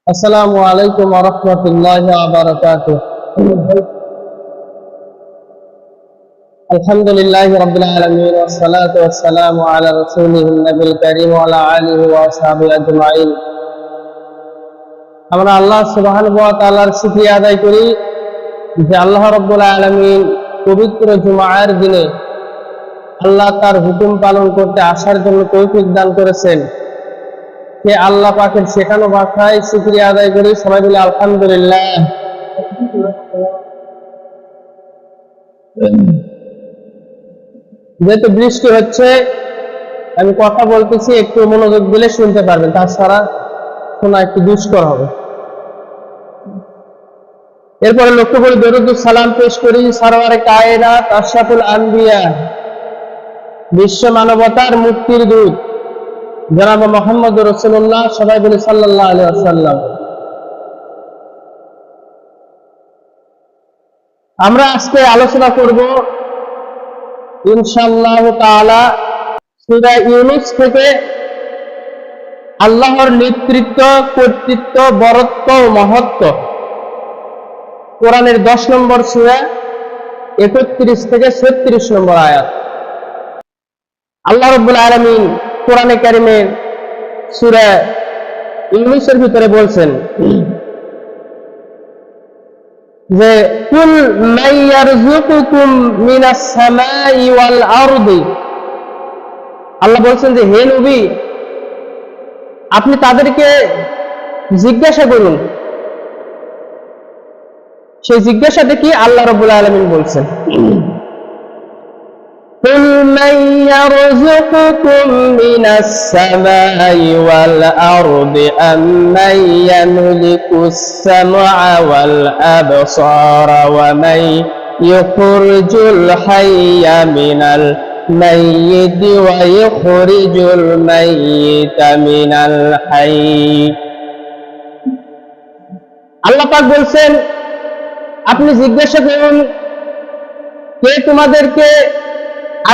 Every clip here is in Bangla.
আসসালামু আলাইকুম ওয়া রাহমাতুল্লাহি ওয়া বারাকাতুহু। আলহামদুলিল্লাহি রাব্বিল আলামিন ওয়াস সালাতু ওয়াস সালামু আলা রাসূলিহিন নবিল কারীম ওয়া আলা আলিহি ওয়া আসহাবিহি আজমাইন। আমরা আল্লাহ সুবহানাহু ওয়া তাআলার শুকরিয়া আদায় করি যে আল্লাহ রাব্বুল আলামিন পবিত্র জুমার দিনে আল্লাহ তার হুকুম পালন করতে আসার জন্য তৌফিক দান করেছেন। সে আল্লাহ পাকের শেখানো ভাষায় শুকরিয়া আদায় করি। সবাই বলে আলহামদুলিল্লাহ। যেহেতু বৃষ্টি হচ্ছে, আমি কথা বলতেছি, একটু মনোযোগ দিলে শুনতে পারবেন, তাছাড়া শোনা একটু দুষ্কর হবে। এরপরে লক্ষ্য করে দরুদ ও সালাম পেশ করি সরওয়ারে কায়নাত আশরাফুল আম্বিয়া, বিশ্ব মানবতার মুক্তির দূত জনাব মুহাম্মদ রাসূলুল্লাহ, সবাই বলে সাল্লাল্লাহু আলাইহি ওয়াসাল্লাম। আমরা আজকে আলোচনা করব ইনশাআল্লাহ তাআলা সূরা ইউনূস থেকে আল্লাহর নেতৃত্ব, কর্তৃত্ব, বরত্ব ও মহত্ব, কোরআনের 10 নম্বর সূরা 31 থেকে 36 নম্বর আয়াত। আল্লাহ রাব্বুল আলামিন কোরআনে কারিমের সূরা ইউনূসের ভিতরে বলছেন যে কুল মান ইয়ারযুকুকুম মিনাস সামাই ওয়াল আরদি, আল্লাহ বলছেন যে হে নবী, আপনি তাদেরকে জিজ্ঞাসা করুন। সেই জিজ্ঞাসাটা কি? আল্লাহ রাব্বুল আলামিন বলছেন কুল মান ইয়ারযুকুকুম মিনাস সামাই ওয়াল আরদি আম্মান ইয়ামলিকুস সামআ ওয়াল আবসারা ওয়া মান ইউখরিজুল হাইয়া মিনাল মাইয়িতি ওয়া ইউখরিজুল মাইয়িতা মিনাল হাইয়্যি। আল্লাহ পাক বলছেন আপনি জিজ্ঞাসা করুন, কে তোমাদেরকে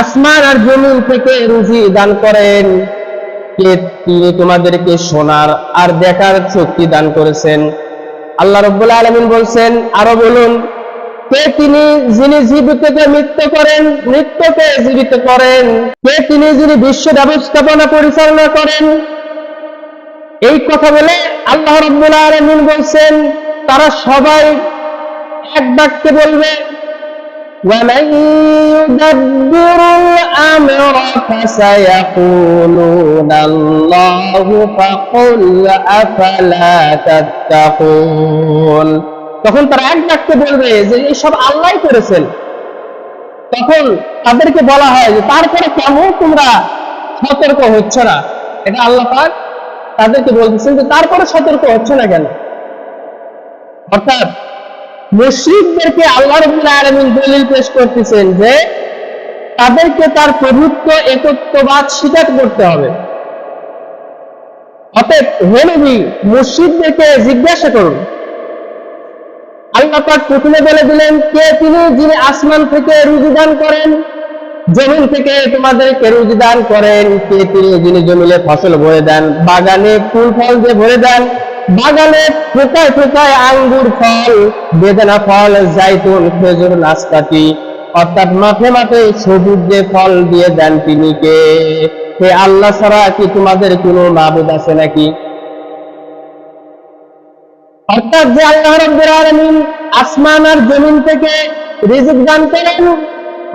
আসমান আর জমিন থেকে রুজি দান করেন? কে তিনি তোমাদেরকে শোনার আর দেখার শক্তি দান করেছেন? আল্লাহ রাব্বুল আলামিন বলছেন আরো বলুন, কে তিনি যিনি জীবিতকে মৃত্যু করেন, মৃত্যুকে জীবিত করেন? কে তিনি যিনি বিশ্ব ব্যবস্থাপনা পরিচালনা করেন? এই কথা বলে আল্লাহ রাব্বুল আলামিন বলছেন তারা সবাই এক বাক্যে বলবে وَمَن يُدَبِّرُ الْأَمْرَ فَسَيَقُولُونَ اللَّهُ فَقُلْ أَفَلَا تَتَّقُونَ। তখন তারা এক বাক্যে বলবে যে এই সব আল্লাহই করেছেন। তখন তাদেরকে বলা হয় যে তারপরে কেন তোমরা সতর্ক হচ্ছ না? এটা আল্লাহ পাক তাদেরকে বলতেছেন যে তারপরে সতর্ক হচ্ছ না কেন? অর্থাৎ মুশরিকদেরকে আল্লাহ রাব্বুল আলামিন দলিল পেশ করতেছেন যে তাদেরকে তার প্রভুত্ব, একত্ববাদ স্বীকার করতে হবে। অতএব হে নবী, মুশরিকদেরকে জিজ্ঞাসা করুন। আল্লাহ পাক প্রথমে বলে দিলেন কে তিনি যিনি আসমান থেকে রুজি দান করেন, জমিন থেকে তোমাদেরকে রুজি দান করেন। কে তিনি যিনি জমিনে ফসল ভরে দেন, বাগানে ফুল ফল দিয়ে ভরে দেন, বাগানে ফোকায় ফোকায় আঙ্গুর ফল, বেদানা ফল, জাইতুন, খেজুর, নাশপাতি, অর্থাৎ মাঠে মাঠে সবুজ যে ফল দিয়ে দেন তিনি কে? হে আল্লাহ ছাড়া কি তোমাদের কোনো মাবুদ আছে নাকি? অর্থাৎ যে আল্লাহ রাব্বুল আলামিন আসমান আর জমিন থেকে রিজিক দান করেন,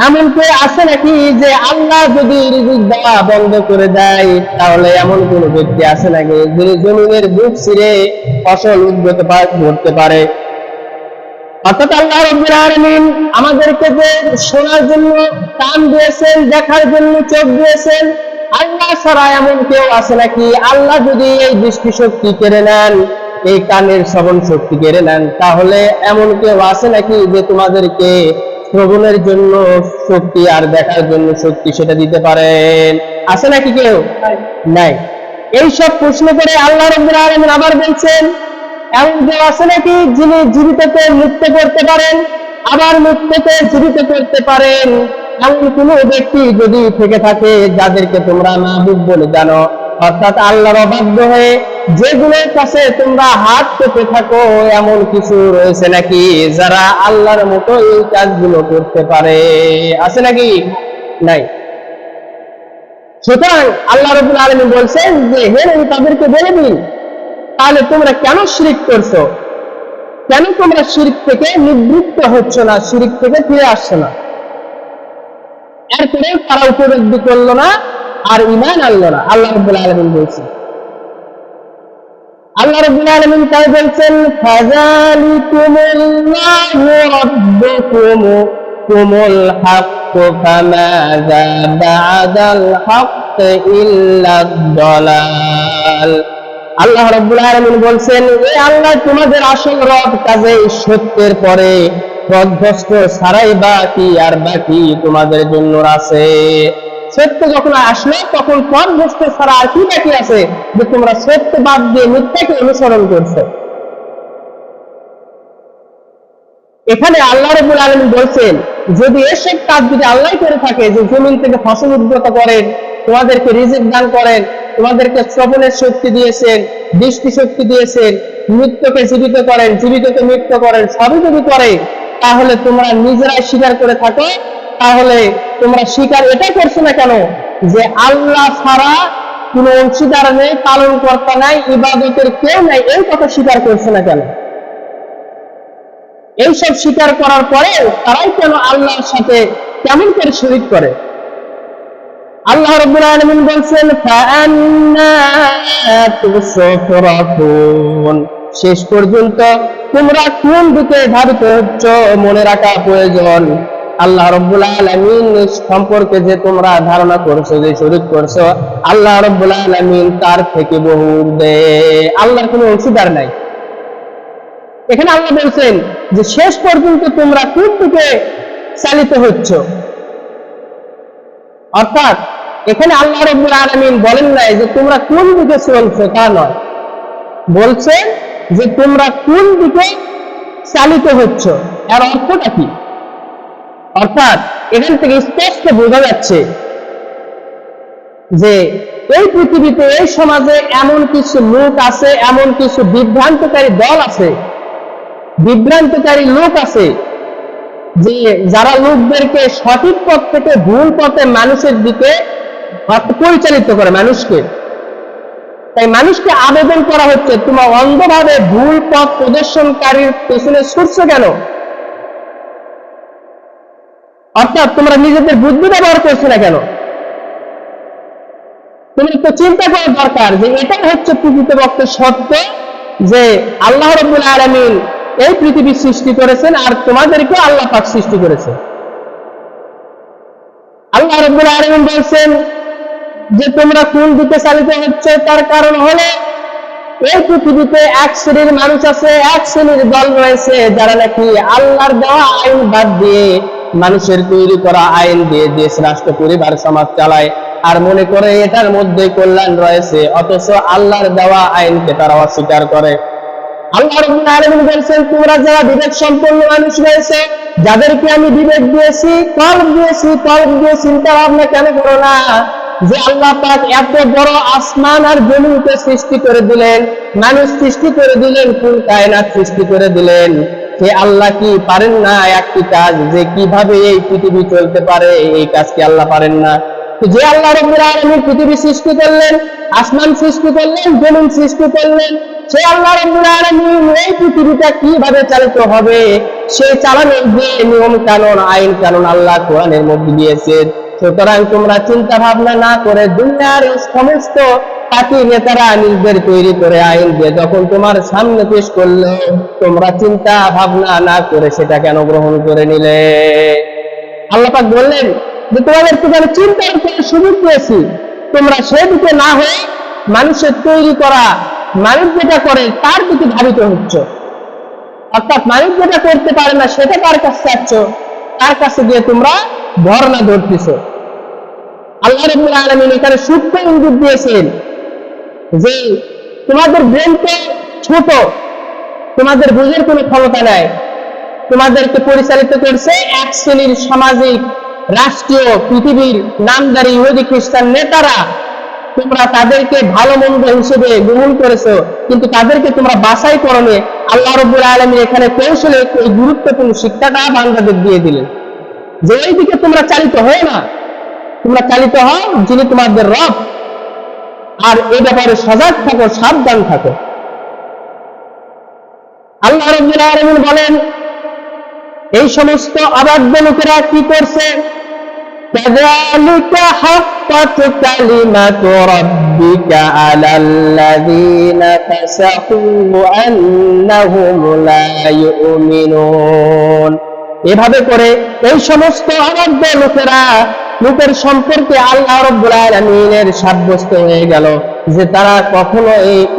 এমন কে আছে নাকি যে আল্লাহ যদি রিজিক দেওয়া বন্ধ করে দেয় তাহলে এমন কোন ব্যক্তি আছে নাকি যিনি জমিনের বুক ছিঁড়ে ফসল উদ্গত করতে পারে? অর্থাৎ আল্লাহ রাব্বুল আলামিন আমাদেরকে যে শোনার জন্য কান দিয়েছেন, দেখার জন্য চোখ দিয়েছেন, আল্লাহ ছাড়া এমন কেউ আছে নাকি? আল্লাহ যদি এই দৃষ্টি শক্তি কেড়ে নেন, এই কানের শ্রবণ শক্তি কেড়ে নেন, তাহলে এমন কেউ আছে নাকি যে তোমাদেরকে শ্রবণের জন্য শক্তি আর দেখার জন্য শক্তি সেটা দিতে পারেন? আছে নাকি কেউ? নাই। এইসব প্রশ্ন করে আল্লাহ রাব্বুল আলামিন আবার বলছেন এমন কেউ আছে নাকি যিনি জীবিতকে মুক্ত করতে পারেন, আবার মৃত্যুকে জীবিত করতে পারেন? এমন কোন ব্যক্তি যদি থেকে থাকে যাদেরকে তোমরা মাহবুব বলে জানো, অর্থাৎ আল্লাহর অবাধ্য হয়ে যেগুলোর কাছে তোমরা হাত পেতে থাকো এমন কিছু রয়েছে নাকি যারা আল্লাহর মতো এই কাজগুলো করতে পারে? আছে নাকি? নাই। সুতরাং আল্লাহ রাব্বুল আলামিন বলছেন যে হে নবী তাদেরকে বলে দিন, তাহলে তোমরা কেন শিরক করছো, কেন তোমরা শিরক থেকে নিবৃত্ত হচ্ছ না, শিরক থেকে ফিরে আসছো না? এরপরে তারা উপলব্ধি করলো না আর ঈমান আনলো না। আল্লাহ রাব্বুল আলামিন বলছেন, আল্লাহ রাব্বুল আলামিন তাই বলছেন ফাযালিকুমুল্লাহু রাব্বুকুমুল হাক্কু ফামাযা বা'দাল হাক্কি ইল্লাদ দালাল। আল্লাহ রাব্বুল আলামিন বলছেন, এই আল্লাহ তোমাদের আসল রব, কাজেই সত্যের পরে পথভ্রষ্ট ছাড়াই বাকি আর বাকি তোমাদের জন্য আছে। সত্য যখন আসলো তখন পথভ্রষ্ট ছাড়া আর কি বাকি আছে যে তোমরা সত্য বাদ দিয়ে মিথ্যাকে অনুসরণ করছো? এখানে আল্লাহ রাব্বুল আলামিন বলছেন যদি এসব কাজ যদি আল্লাহ করে থাকে, যে জমিন থেকে ফসল উদ্গত করেন, তোমাদেরকে রিজিক দান করেন, তোমাদেরকে শ্রবণের শক্তি দিয়েছেন, দৃষ্টি শক্তি দিয়েছেন, মৃত্যুকে জীবিত করেন, জীবিতকে মৃত্যু করেন, সবই যদি করে, তাহলে তোমরা নিজেরাই স্বীকার করে থাকো, তাহলে তোমরা স্বীকার এটা করছো না কেন যে আল্লাহ ছাড়া কোনো অংশীদার নেই, পালন কর্তা নাই, ইবাদতের কেউ নাই? এই কথা স্বীকার করছো না কেন? এইসব স্বীকার করার পরে তারাই কেন আল্লাহর সাথে কেমন করে শরীক করে? আল্লাহ রাব্বুল আলামিন বলছেন ফাআন্না তুসফরাতুন, শেষ পর্যন্ত তোমরা কোন দিকে ধাবিত হচ্ছ মনে রাখা প্রয়োজন। আল্লাহ রাব্বুল আলামিন সম্পর্কে যে তোমরা ধারণা করছো, যে শরীক করছো, আল্লাহ রাব্বুল আলামিন তার থেকে বহু ঊর্ধ্বে, আল্লাহর কোনো অংশীদার নাই। এখানে আল্লাহ বলছেন যে শেষ পর্যন্ত তোমরা কোন দিকে চালিত হচ্ছ, অর্থাৎ এখানে আল্লাহ রাব্বুল আলামিন বলেন নাই যে তোমরা কোন দিকে চলছো, তা নয়, বলছেন যে তোমরা কোন দিকে চালিত হচ্ছ। এর অর্থটা কি? অর্থাৎ এখান থেকে স্পষ্ট বোঝা যাচ্ছে যে এই পৃথিবীতে, এই সমাজে এমন কিছু লোক আছে, এমন কিছু বিভ্রান্তকারী দল আছে, বিভ্রান্তকারী লোক আছে, যে যারা লোকদেরকে সঠিক পথ থেকে ভুল পথে মানুষের দিকে পরিচালিত করে মানুষকে। তাই মানুষকে আবেদন করা হচ্ছে তোমরা অন্ধভাবে ভুল পথ প্রদর্শনকারীর পেছনে ছুটছো কেন? অর্থাৎ তোমরা নিজেদের বুদ্ধি ব্যবহার করছো না কেন? তুমি তো চিন্তা করা দরকার যে এটাই হচ্ছে প্রকৃতপক্ষে সত্য, যে আল্লাহ রাব্বুল আলামিন এই পৃথিবী সৃষ্টি করেছেন আর তোমাদেরকে আল্লাহ পাক সৃষ্টি করেছে। আল্লাহ রাব্বুল আলামিন বলছেন যে তোমরা কোন দিকে চালিত হচ্ছে, তার কারণ হলো এই পৃথিবীতে এক শ্রেণীর মানুষ আছে, এক শ্রেণীর দল রয়েছে যারা নাকি আল্লাহর দেওয়া আইন বাদ দিয়ে, মানুষের তৈরি করা আইন দিয়ে দেশ, রাষ্ট্র, পরিবার, সমাজ চালায় আর মনে করে এটার মধ্যে কল্যাণ রয়েছে, অথচ আল্লাহর দেওয়া আইনকে তারা অস্বীকার করে। আল্লাহ রাব্বুল আলামিন বলেন তোমরা যারা বিবেক সম্পন্ন মানুষ রয়েছে, যাদেরকে আমি বিবেক দিয়েছি, কলব দিয়েছি, কলব দিয়ে চিন্তা ভাবনা কেন করো না যে আল্লাহ পাক এত বড় আসমান আর জমিনকে সৃষ্টি করে দিলেন, মানুষ সৃষ্টি করে দিলেন, কুল কায়নাত সৃষ্টি করে দিলেন, সে আল্লাহ কি পারেন না একটি কাজ, যে কিভাবে এই পৃথিবী চলতে পারে? এই কাজ কি আল্লাহ পারেন না? যে আল্লাহ রাব্বুল আলামিন পৃথিবী সৃষ্টি করলেন, আসমান সৃষ্টি করলেন, জমিন সৃষ্টি করলেন, সে আল্লাহ রাব্বুল আলামিন এই পৃথিবীটা কিভাবে চালিত হবে সে চালানোর যে নিয়ম কানুন, আইন কানুন আল্লাহ কোরআনের মধ্যে দিয়েছেন। সুতরাং তোমরা চিন্তা ভাবনা না করে দুনিয়ার সমস্ত পার্টি নেতারা নিজেদের তৈরি করে আইন দিয়ে যখন তোমার সামনে পেশ করলো, তোমরা চিন্তা ভাবনা না করে সেটা কেন গ্রহণ করে নিলে? আল্লাহ পাক বললেন যে তোমাদেরকে আমি চিন্তার করে সুযোগ দিয়েছি, তোমরা সেদিকে না হয়ে মানুষের তৈরি করা, মানুষ যেটা করে তার দিকে ধাবিত হচ্ছ। অর্থাৎ মানুষ যেটা করতে পারে না সেটা কার কাছে চাচ্ছ, তার কাছে গিয়ে তোমরা ধর্ণা ধরতেছ। আল্লাহ রাব্বুল আলামিন এখানে সূক্ষ্ম ইঙ্গিত দিয়েছেন যে তোমাদের ব্রেন তো ছোট, তোমাদের বুঝের কোনো ক্ষমতা নাই, তোমাদেরকে পরিচালিত করছে এক শ্রেণীর সামাজিক, রাষ্ট্রীয়, পৃথিবীর নামদারি ইহুদি খ্রিস্টান নেতারা, তোমরা তাদেরকে ভালো মন্দ হিসেবে গ্রহণ করেছো, কিন্তু তাদেরকে তোমরা বাছাই করোনি। আল্লাহ রাব্বুল আলামিন এখানে কৌশলে এই গুরুত্বপূর্ণ শিক্ষাটা বান্দাদের দিয়ে দিলেন যে এই দিকে তোমরা চালিত হও না, তোমরা চালিত হও যিনি তোমাদের রব, আর এই ব্যাপারে সজাগ থাকো, সাবধান থাকো। আল্লাহ রাব্বুল আলামিন বলেন এই সমস্ত অবাধ্য লোকেরা কি করছে, কাযালিকা হাক্কাত কালিমাতু রাব্বিকা আলাল্লাযীনা ফাসাকু আন্নাহুম লা ইউমিনুন। এভাবে করে এই সমস্ত অবাধ্য লোকের সম্পর্কে আল্লাহ রাব্বুল আলামিনের সাব্যস্ত হয়ে গেল যে তারা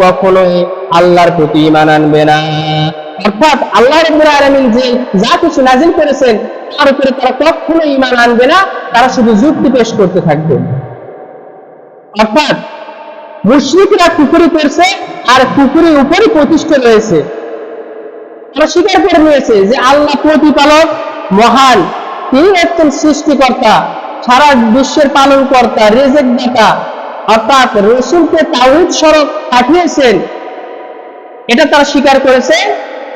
কখনোই আল্লাহর প্রতি ঈমান আনবে না। অর্থাৎ আল্লাহ রাব্বুল আলামিন যে যা কিছু নাযিল করেছেন তার উপরে তারা কখনোই ঈমান আনবে না, তারা শুধু যুক্তি পেশ করতে থাকবে। অর্থাৎ মুশরিকরা কুফরি করছে আর কুফরির উপরই প্রতিষ্ঠিত রয়েছে। তারা স্বীকার করে নিয়েছে যে আল্লাহ প্রতিপালক মহান, তিনি হচ্ছেন সৃষ্টিকর্তা, সারা বিশ্বের পালনকর্তা, রিজিক দাতা, অর্থাৎ রাসূলকে তাওহীদ স্বরূপ পাঠিয়েছেন, এটা তারা স্বীকার করেছে।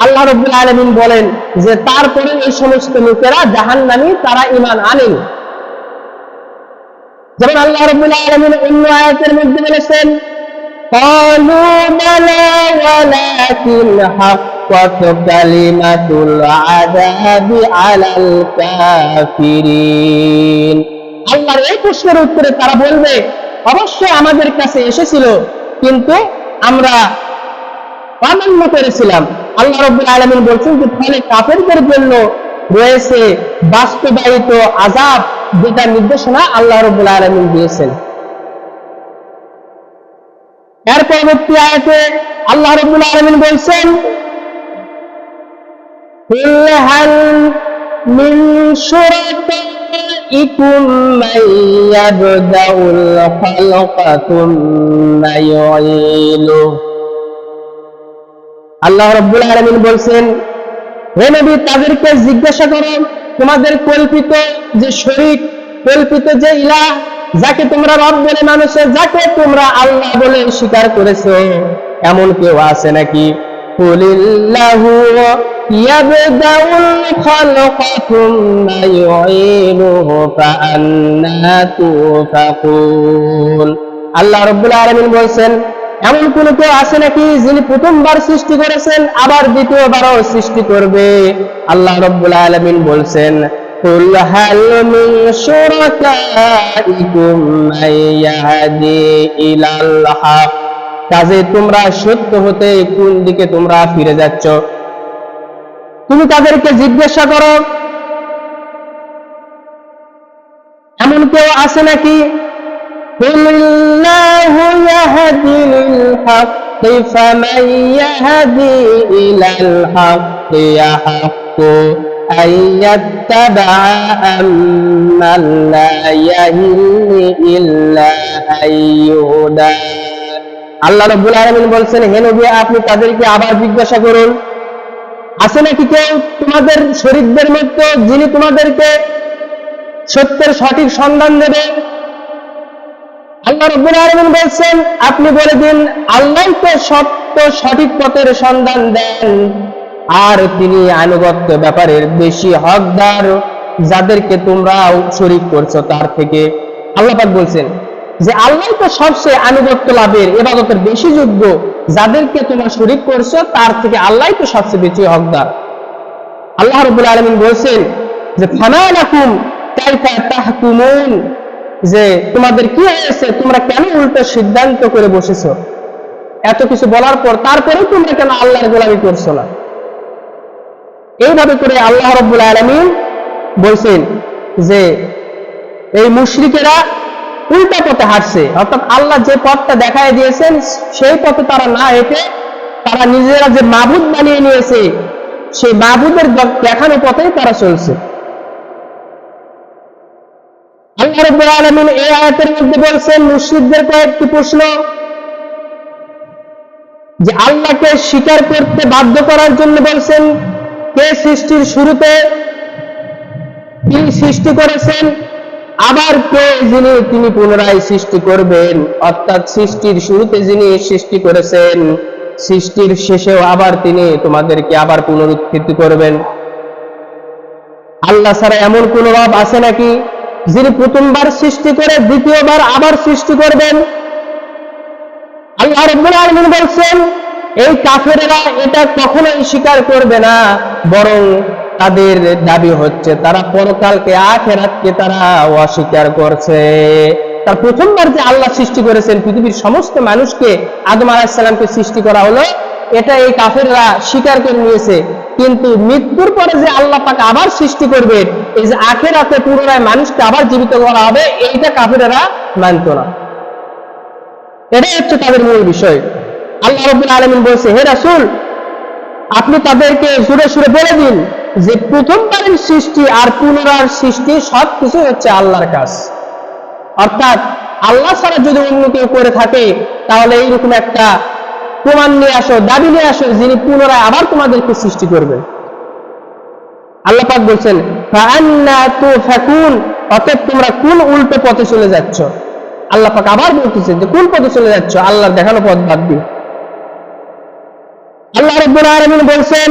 আল্লাহ রাব্বুল আলামিন বলেন যে তারপরে এই সমস্ত লোকেরা জাহান্নামী, তারা ঈমান আনেনি। যেমন আল্লাহ রাব্বুল আলামিন অন্য আয়াতের মধ্যে বলেছেন ক্বালু বালা ওয়ালাকিন হাক্কাত কালিমাতুল আযাবি আলাল কাফিরিন। আল্লাহর এই প্রশ্নের উত্তরে তারা বলবে অবশ্যই আমাদের কাছে এসেছিল, কিন্তু আমরা অমান্য করেছিলাম। আল্লাহ রাব্বুল আলামিন বলছেন যে ফলে কাফেরদের জন্য রয়েছে বাস্তবায়িত আযাব, যেটা নির্দেশনা আল্লাহ রাব্বুল আলামিন দিয়েছেন। এর পরবর্তী আয়াতে আল্লাহ রাব্বুল আলামিন বলছেন কুল হাল মিন শুরাকাইকুম মান ইয়াবদাউল খালকা সুম্মা ইউঈদুহু। আল্লাহ রাব্বুল আলামিন বলছেন হে নবী তাদেরকে জিজ্ঞাসা করো তোমাদের কল্পিত যে শরীক, কল্পিত যে ইলাহ, যাকে তোমরা রব বলে মানুষে, যাকে তোমরা আল্লাহ বলে স্বীকার করেছো, এমন কেউ আছে নাকি? কুলিল্লাহু ইয়াবদাউল খালকা সুম্মা ইউঈদুহু ফাআন্না তুফাকুন। আল্লাহ রাব্বুল আলামিন বলছেন এমন কোন কেউ আছে নাকি যিনি প্রথমবার সৃষ্টি করেছেন আবার দ্বিতীয়বারও সৃষ্টি করবে? আল্লাহ রাব্বুল আলামিন বলছেন কুল হাল মিন শুরাকাইকুম মান ইয়াহদি ইলাল হক। কাজে তোমরা সত্য হতে কোন দিকে তোমরা ফিরে যাচ্ছ? তুমি তাদেরকে জিজ্ঞাসা করো এমন কেউ আছে নাকি? কুল্লাহু ইয়াহদি লিল হক ফামান ইয়াহদি ইলাল হক ইয়াহকু আইয়াত্তাবা আম্মান লা ইয়াহদি ইল্লা আইয়ুদা। আল্লাহ রাব্বুল আলামিন বলছেন হে নবী আপনি তাদেরকে আবার জিজ্ঞাসা করুন আছে নাকি কেউ তোমাদের শরীকদের মধ্যে যিনি তোমাদেরকে সত্যের সঠিক সন্ধান দেবে? আল্লাহ রাব্বুল আলামিন বলছেন আপনি বলে দিন আল্লাহই তো সত্য সঠিক পথের সন্ধান দেন, আর তিনি আনুগত্য ব্যাপারের বেশি হকদার যাদেরকে তোমরা শরীক করছো তার থেকে। আল্লাহ পাক বলছেন যে আল্লাহই তো সবচেয়ে আনুগত্য লাভের, ইবাদতের বেশি যোগ্য, যাদেরকে তোমরা শরীক করছো তার থেকে আল্লাহই তো সবচেয়ে বেশি হকদার। আল্লাহ রাব্বুল আলামিন বলছেন যে ফামা লাকুম কাইফা তাহকুমুন, যে তোমাদের কি হয়েছে, তোমরা কেন উল্টো সিদ্ধান্ত করে বসেছো? এত কিছু বলার পর তারপরেও তোমরা কেন আল্লাহর গোলামি করছো না? এইভাবে করে আল্লাহ রাব্বুল আলামিন বলছেন যে এই মুশরিকেরা উল্টা পথে হাঁটছে, অর্থাৎ আল্লাহ যে পথটা দেখায় দিয়েছেন সেই পথে তারা না হেঁটে তারা নিজেরা যে মাবুদ বানিয়ে নিয়েছে সেই মাবুদের দেখানো পথেই তারা চলছে। আল্লাহ রাব্বুল আলামিন এই আয়াতের মধ্যে বলছেন মুশরিকদের কয়েকটি প্রশ্ন, যে আল্লাহকে স্বীকার করতে বাধ্য করার জন্য বলছেন কে সৃষ্টির শুরুতে কি সৃষ্টি করেছেন, আবার কে যিনি তিনি পুনরায় সৃষ্টি করবেন, অর্থাৎ সৃষ্টির শুরুতে যিনি সৃষ্টি করেছেন, সৃষ্টির শেষেও আবার তিনি তোমাদেরকে আবার পুনরুত্থিত করবেন। আল্লাহ ছাড়া এমন কোন রব আছে নাকি যিনি প্রথমবার সৃষ্টি করে দ্বিতীয়বার আবার সৃষ্টি করবেন? আল্লাহ রাব্বুল আলামিন বলছেন, এই কাফেরেরা এটা কখনোই স্বীকার করবে না, বরং তাদের দাবি হচ্ছে তারা পরকালকে, আখিরাতকে তারা অস্বীকার করছে। তার প্রথমবার যে আল্লাহ সৃষ্টি করেছেন পৃথিবীর সমস্ত মানুষকে, আদম আলাইহিস সালামকে সৃষ্টি করা হলো, এটা এই কাফেররা স্বীকার করে নিয়েছে। কিন্তু মৃত্যুর পরে যে আল্লাহ পাক আবার সৃষ্টি করবেন, এই যে আখিরাতে পুনরায় মানুষকে আবার জীবিত করা হবে, এইটা কাফেররা মানত না। এটাই হচ্ছে তাদের মূল বিষয়। আল্লাহ রাব্বুল আলামিন বলছে, হে রাসূল, আপনি তাদেরকে সুরে সুরে বলে দিন যে প্রথমবারের সৃষ্টি আর পুনরার সৃষ্টি সবকিছু হচ্ছে আল্লাহর কাজ। অর্থাৎ আল্লাহ ছাড়া যদি অন্য কেউ করে থাকে, তাহলে এইরকম একটা প্রমাণ নিয়ে আসো, দাবি নিয়ে আসো, যিনি পুনরায় আবার তোমাদেরকে সৃষ্টি করবেন। আল্লাহ পাক বলছেন, ফাআন্না তুফাকুন, অতএব তোমরা কোন উল্টো পথে চলে যাচ্ছ? আল্লাহ পাক আবার বলতেছেন যে কোন পথে চলে যাচ্ছ, আল্লাহর দেখানো পথ বাদ দিয়ে। আল্লাহ রাব্বুল আলামিন বলছেন,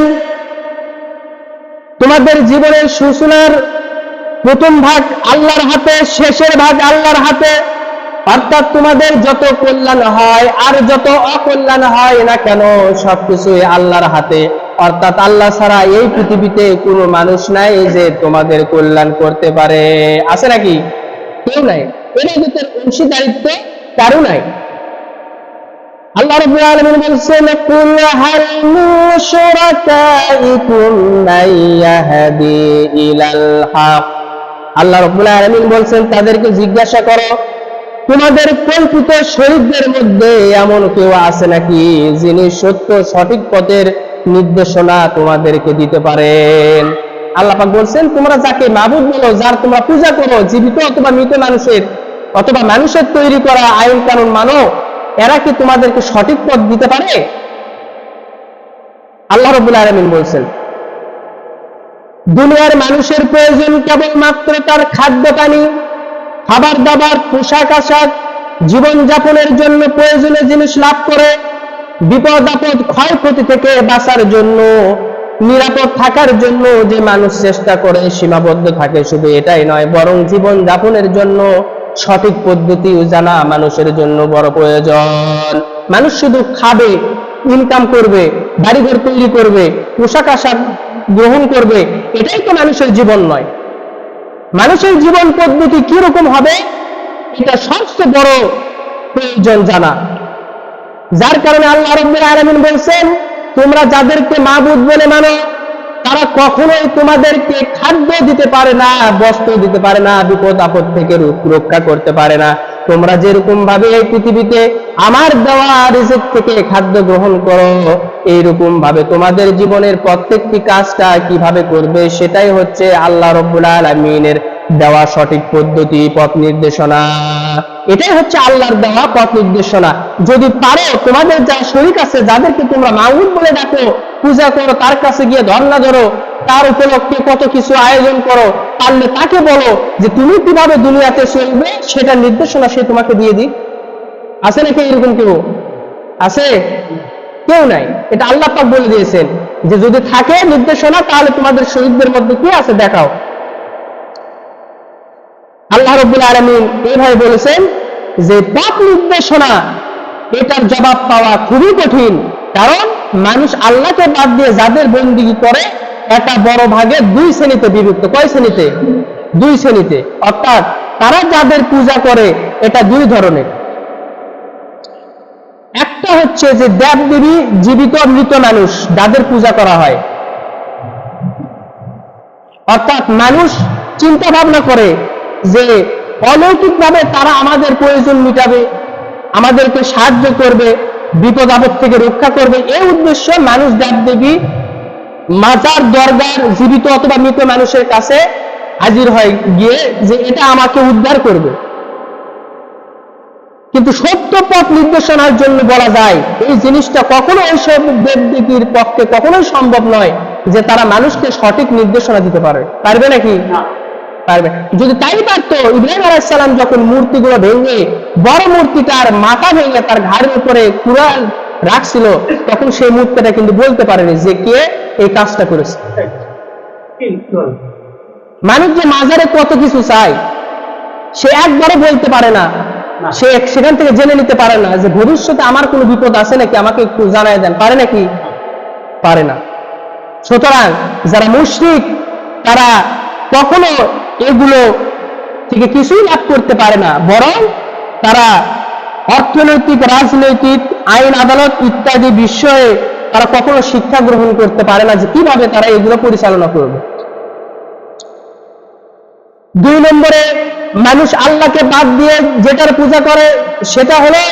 তোমাদের জীবনের সূচনার প্রথম ভাগ আল্লাহর হাতে, শেষের ভাগ আল্লাহর হাতে। অর্থাৎ তোমাদের যত কল্যাণ হয় আর যত অকল্যাণ হয় না কেন, সবকিছুই আল্লাহর হাতে। অর্থাৎ আল্লাহ ছাড়া এই পৃথিবীতে কোনো মানুষ নাই যে তোমাদের কল্যাণ করতে পারে। আছে নাকি? কেউ নাই। এর ভিতরে অংশীদারিত্ব কারো নাই। আল্লাহ রাব্বুল আলামিন বলেন, কুল হাল মিন শুরাকাইকুম মান ইয়াহদি ইলাল হক। আল্লাহ রাব্বুল আলামিন বলেন, তাদেরকে জিজ্ঞাসা করো, তোমাদের কল্পিত শরীকদের মধ্যে এমন কেউ আছে নাকি যিনি সত্য সঠিক পথের নির্দেশনা তোমাদেরকে দিতে পারেন? আল্লাহ পাক বলেন, তোমরা যাকে মাবুদ বলো, যার তোমরা পূজা করো, জীবিত অথবা মৃত মানুষের অথবা মানুষের তৈরি করা আইন কানুন মানো, এরা কি তোমাদেরকে সঠিক পথ দিতে পারে? আল্লাহ রাব্বুল আলামিন বলেন, দুনিয়ার মানুষের প্রয়োজন কেবলমাত্র তার খাদ্য পানি, খাবার দাবার, পোশাক আশাক, জীবন যাপনের জন্য প্রয়োজনীয় জিনিস লাভ করে, বিপদ আপদ ক্ষয়ক্ষতি থেকে বাঁচার জন্য, নিরাপদ থাকার জন্য যে মানুষ চেষ্টা করে, সীমাবদ্ধ থাকে, শুধু এটাই নয়, বরং জীবন যাপনের জন্য সঠিক পদ্ধতি জানা মানুষের জন্য বড় প্রয়োজন। মানুষ শুধু খাবে, ইনকাম করবে, বাড়িঘর তৈরি করবে, পোশাক আশাক গ্রহণ করবে, এটাই তো মানুষের জীবন নয়। মানুষের জীবন পদ্ধতি কি রকম হবে, এটা সবচেয়ে বড় প্রয়োজন জানা। যার কারণে আল্লাহ রাব্বুল আলামিন বলেন, তোমরা যাদেরকে মাবুদ বলে মানো, তারা কখনোই তোমাদেরকে খাদ্য দিতে পারে না, বস্ত্র দিতে পারে না, বিপদ আপদ থেকে রক্ষা করতে পারে না। তোমরা যেরকম ভাবে এই পৃথিবীতে আমার দেওয়া রিজিক থেকে খাদ্য গ্রহণ করো, এইরকম ভাবে তোমাদের জীবনের প্রত্যেকটি কাজটা কিভাবে করবে, সেটাই হচ্ছে আল্লাহ রাব্বুল আলামিনের দেওয়া সঠিক পদ্ধতি, পথ নির্দেশনা। এটাই হচ্ছে আল্লাহর দেওয়া পথ নির্দেশনা। যদি পারো, তোমাদের যা শরীক আছে, যাদেরকে তোমরা মাবুদ বলে ডাকো, পূজা করো, তার কাছে গিয়ে ধর্ণা ধরো, তার উপলক্ষে কত কিছু আয়োজন করো, পারলে তাকে বলো যে তুমি কিভাবে দুনিয়াতে চলবে, সেটা নির্দেশনা সে তোমাকে দিয়ে দিক। আছে নাকি এরকম কেউ? আছে? কেউ নাই। এটা আল্লাহ পাক বলে দিয়েছেন যে যদি থাকে নির্দেশনা, তাহলে তোমাদের শরীকদের মধ্যে কি আছে দেখাও। আল্লাহ রাব্বুল আলামিন এইভাবে বলেছেন যে পথ নির্দেশনা, এটার জবাব পাওয়া খুবই কঠিন। কারণ মানুষ আল্লাহকে বাদ দিয়ে যাদের বন্দেগী করে, এটা বড় ভাগে দুই শ্রেণীতে বিভক্ত। কয় শ্রেণীতে? দুই শ্রেণীতে। অর্থাৎ তারা যাদের পূজা করে, এটা দুই ধরনের। একটা হচ্ছে যে দেবদেবী, জীবিত মৃত মানুষ যাদের পূজা করা হয়। অর্থাৎ মানুষ চিন্তা ভাবনা করে যে অলৌকিকভাবে তারা আমাদের প্রয়োজন মিটাবে, আমাদেরকে সাহায্য করবে, বিপদ আপদ থেকে রক্ষা করবে। এই উদ্দেশ্যে মানুষ দেবদেবী, মাজার, দরগার, জীবিত অথবা মৃত মানুষের কাছে হাজির হয় গিয়ে যে এটা আমাকে উদ্ধার করবে। কিন্তু সত্য পথ নির্দেশনার জন্য বলা যায়, এই জিনিসটা কখনো এইসব দেবদেবীর পক্ষে কখনোই সম্ভব নয় যে তারা মানুষকে সঠিক নির্দেশনা দিতে পারবে নাকি? পারবে। যদি তাই পারতো, ইব্রাহিম আলাইহিস সালাম যখন মূর্তিগুলো ভেঙে বড় মূর্তিটার মাথা ভেঙে তার ঘাড়ের উপরে কুরআন রাখছিল, তখন সেই মূর্তিটা কিন্তু বলতে পারেনি যে কে এই কাজটা করেছে। মানুষ যে মাজারে কত কিছু চায়, সে একবারও বলতে পারে না, সে সেখান থেকে জেনে নিতে পারে না যে ভবিষ্যতে আমার কোনো বিপদ আছে নাকি, আমাকে একটু জানাই দেন, পারে নাকি? পারে না। সুতরাং যারা মুশরিক তারা কখনো এগুলো থেকে কিছুই লাভ করতে পারে না, বরং তারা অর্থনৈতিক, রাজনৈতিক, আইন আদালত ইত্যাদি বিষয়ে তারা কখনো শিক্ষা গ্রহণ করতে পারে না যে কিভাবে তারা এগুলো পরিচালনা করবে। 2 নম্বরে, মানুষ আল্লাহকে বাদ দিয়ে যেটার পূজা করে সেটা হলো,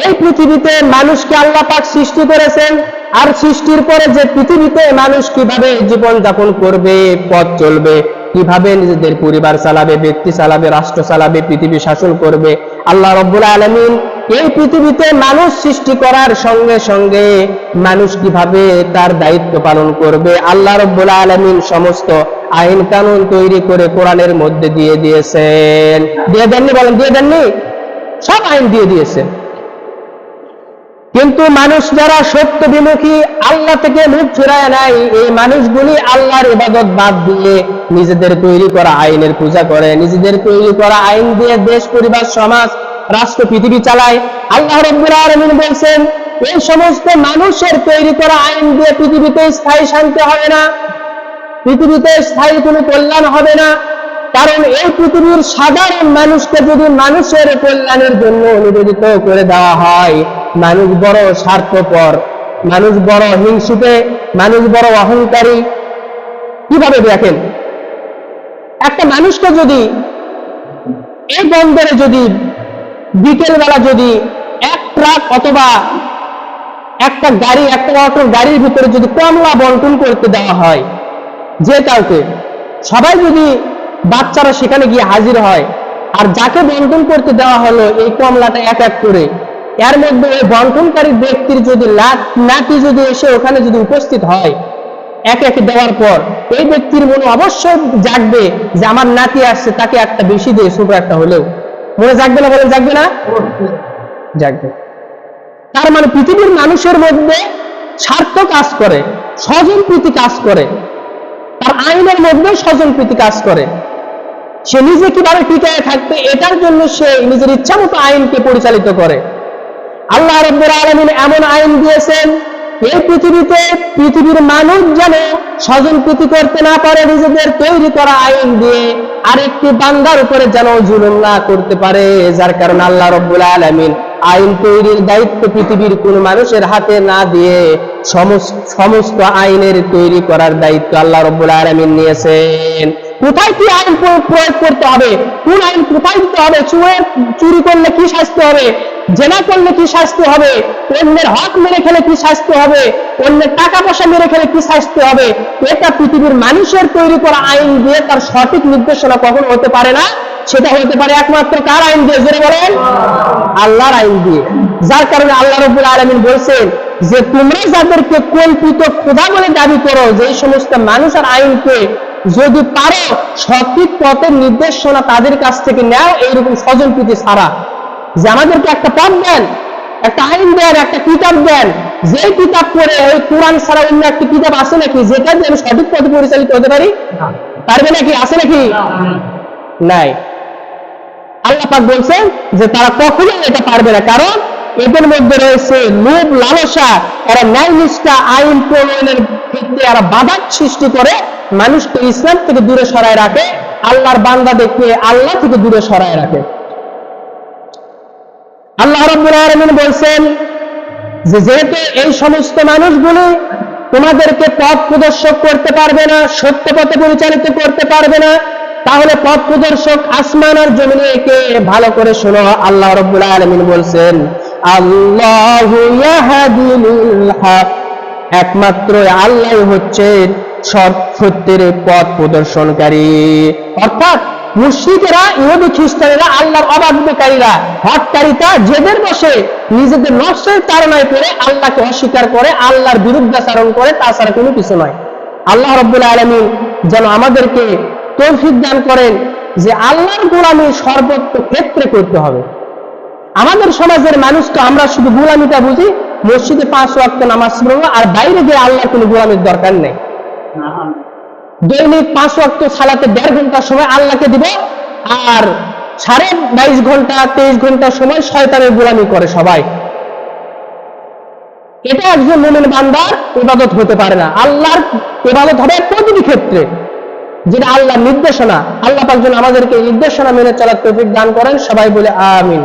এই পৃথিবীতে মানুষকে আল্লাহ পাক সৃষ্টি করেছেন, আর সৃষ্টির পরে যে পৃথিবীতে মানুষ কিভাবে জীবন যাপন করবে, পথ চলবে, কিভাবে নিজেদের পরিবার চালাবে, ব্যক্তি চালাবে, রাষ্ট্র চালাবে, পৃথিবী শাসন করবে, আল্লাহ রাব্বুল আলামিন এই পৃথিবীতে মানুষ সৃষ্টি করার সঙ্গে সঙ্গে মানুষ কিভাবে তার দায়িত্ব পালন করবে, আল্লাহ রাব্বুল আলামিন সমস্ত আইন কানুন তৈরি করে কোরআনের মধ্যে দিয়ে দিয়েছেন। দিয়ে দেননি? বলেন, দিয়ে দেননি? সব আইন দিয়ে দিয়েছেন। কিন্তু মানুষ যারা সত্য বিমুখী, আল্লাহ থেকে মুখ ফিরায় নাই, এই মানুষগুলি আল্লাহর ইবাদত বাদ দিয়ে নিজেদের তৈরি করা আইনের পূজা করে, নিজেদের তৈরি করা আইন দিয়ে দেশ, পরিবার, সমাজ, রাষ্ট্র, পৃথিবী চালায়। আল্লাহ রাব্বুল আলামিন বলছেন, এই সমস্ত মানুষের তৈরি করা আইন দিয়ে পৃথিবীতে স্থায়ী শান্তি হবে না, পৃথিবীতে স্থায়ী কোনো কল্যাণ হবে না। কারণ এই পৃথিবীর সাধারণ মানুষকে যদি মানুষের কল্যাণের জন্য নিবেদিত করে দেওয়া হয়, মানুষ বড় স্বার্থপর, মানুষ বড় হিংসুটে, মানুষ বড় অহংকারী। কিভাবে দেখেন, একটা মানুষকে যদি এই বন্দরে যদি বিকেলবেলা যদি এক ট্রাক অথবা একটা গাড়ি, একটা অটো গাড়ির ভিতরে যদি কমলা বন্টন করতে দেওয়া হয় যে কাউকে, সবাই যদি বাচ্চারা সেখানে গিয়ে হাজির হয়, আর যাকে বন্টন করতে দেওয়া হলো এই কমলাটা এক এক করে, এর মধ্যে ওই বন্টনকারী ব্যক্তির যদি নাতি যদি এসে ওখানে যদি উপস্থিত হয়, এক এক দেওয়ার পর এই ব্যক্তির মনে অবশ্যই জাগবে যে আমার নাতি আসছে, তাকে একটা বেশি দিয়ে, ছোট একটা হলেও মনে জাগবে না? বলেন, জাগবে না? জাগবে। তার মানে পৃথিবীর মানুষের মধ্যে স্বার্থ কাজ করে, স্বজন প্রীতি কাজ করে, তার আইনের মধ্যে স্বজন প্রীতি কাজ করে। সে নিজে কিভাবে টিকায় থাকবে এটার জন্য সে নিজের ইচ্ছা মতো আইনকে পরিচালিত করে। আল্লাহ রাব্বুল আলামিন এমন আইন দিয়েছেন, এই পৃথিবীতে পৃথিবীর মানুষ যেন স্বজন প্রীতি করতে না পারে, নিজেদের তৈরি করা আইন দিয়ে আরেকটি বান্দার উপরে যেন জুলুম না করতে পারে। যার কারণে আল্লাহ রাব্বুল আলামিন আইন তৈরির দায়িত্ব পৃথিবীর কোন মানুষের হাতে না দিয়ে সমস্ত আইনের তৈরি করার দায়িত্ব আল্লাহ রাব্বুল আলামিন নিয়েছেন। কোথায় কি আইন প্রয়োগ করতে হবে, কোন আইন কোথায় দিতে হবে, চুরি করলে কি শাস্তি হবে, জেনা করলে কি শাস্তি হবে, অন্যের হক মেরে খেলে কি শাস্তি হবে, অন্যের টাকা পয়সা মেরে খেলে কি শাস্তি হবে, এটা পৃথিবীর মানুষের তৈরি করা আইন দিয়ে তার সঠিক নির্দেশনা কখনো হতে পারে না। সেটা হতে পারে একমাত্র কার আইন দিয়ে? জোরে বলেন, আল্লাহর আইন দিয়ে। যার কারণে আল্লাহ রাব্বুল আলামিন বলছেন যে তোমরা যাদেরকে কল্পিত খোদা বলে দাবি করো, যে সমস্ত মানুষ আর আইনকে যদি পারো সঠিক পথের নির্দেশনা তাদের কাছ থেকে নাও, এইরকম স্বজন প্রীতি ছাড়া, যে আমাদেরকে একটা পথ দেন, একটা আইন দেন, একটা কিতাব দেন, যে কিতাব পড়ে ওই কোরআন ছাড়া অন্য একটা কিতাব আছে নাকি যেটা দিয়ে আমি সঠিক পথে পরিচালিত হতে পারি? পারবে নাকি? আছে নাকি? নাই। আল্লাহ পাক বলছেন যে তারা কখনোই এটা পারবে না, কারণ এদের মধ্যে রয়েছে লোভ, লালসা, এরা ন্যায় নিষ্ঠা আইন প্রণয়নের ক্ষেত্রে এরা বাধা সৃষ্টি করে, মানুষকে ইসলাম থেকে দূরে সরায় রাখে, আল্লাহর বান্দাদেরকে আল্লাহ থেকে দূরে সরায় রাখে। আল্লাহ রাব্বুল আলামিন বলছেন যে যেহেতু এই সমস্ত মানুষগুলো তোমাদেরকে পথ প্রদর্শক করতে পারবে না, সত্য পথে পরিচালিত করতে পারবে না, তাহলে পথ প্রদর্শক আসমান আর জমিনে কে? ভালো করে শোনো, আল্লাহ রাব্বুল আলামিন বলছেন আল্লাহু ইয়াহদি লিল হক, একমাত্র আল্লাহ হচ্ছেন সত্যের পথ প্রদর্শনকারী। অর্থাৎ মুশরিকেরা, ইহুদি খ্রিস্টানেরা, আল্লাহর অবাধ্যকারীরা, হককারীরা, জেদের বসে নিজেদের নফসের তাড়নায় পড়ে আল্লাহকে অস্বীকার করে, আল্লাহর বিরুদ্ধাচরণ করে, তাছাড়া কোনো কিছু নয়। আল্লাহ রাব্বুল আলামিন যেন আমাদেরকে তৌফিক দান করেন যে আল্লাহর গোলামি সর্বত্র ক্ষেত্রে করতে হবে। আমাদের সমাজের মানুষ তো আমরা শুধু গোলামিটা বুঝি, মসজিদে 5 ওয়াক্ত নামাজ পড়বো আর বাইরে গিয়ে আল্লাহর কোনো গোলামির দরকার নেই। দৈনিক 5 ওয়াক্ত সালাতে 1.5 ঘন্টা সময় আল্লাহকে দিব, আর 22.5 ঘন্টা 23 ঘন্টা সময় শয়তানের গোলামি করে সবাই। এটা একজন মুমিন বান্দার ইবাদত হতে পারে না। আল্লাহর ইবাদত হবে প্রতিটি ক্ষেত্রে, যেটা আল্লাহর নির্দেশনা। আল্লাহ পাক যেন আমাদেরকে নির্দেশনা মেনে চলার তৌফিক দান করেন। সবাই বলে আমিন।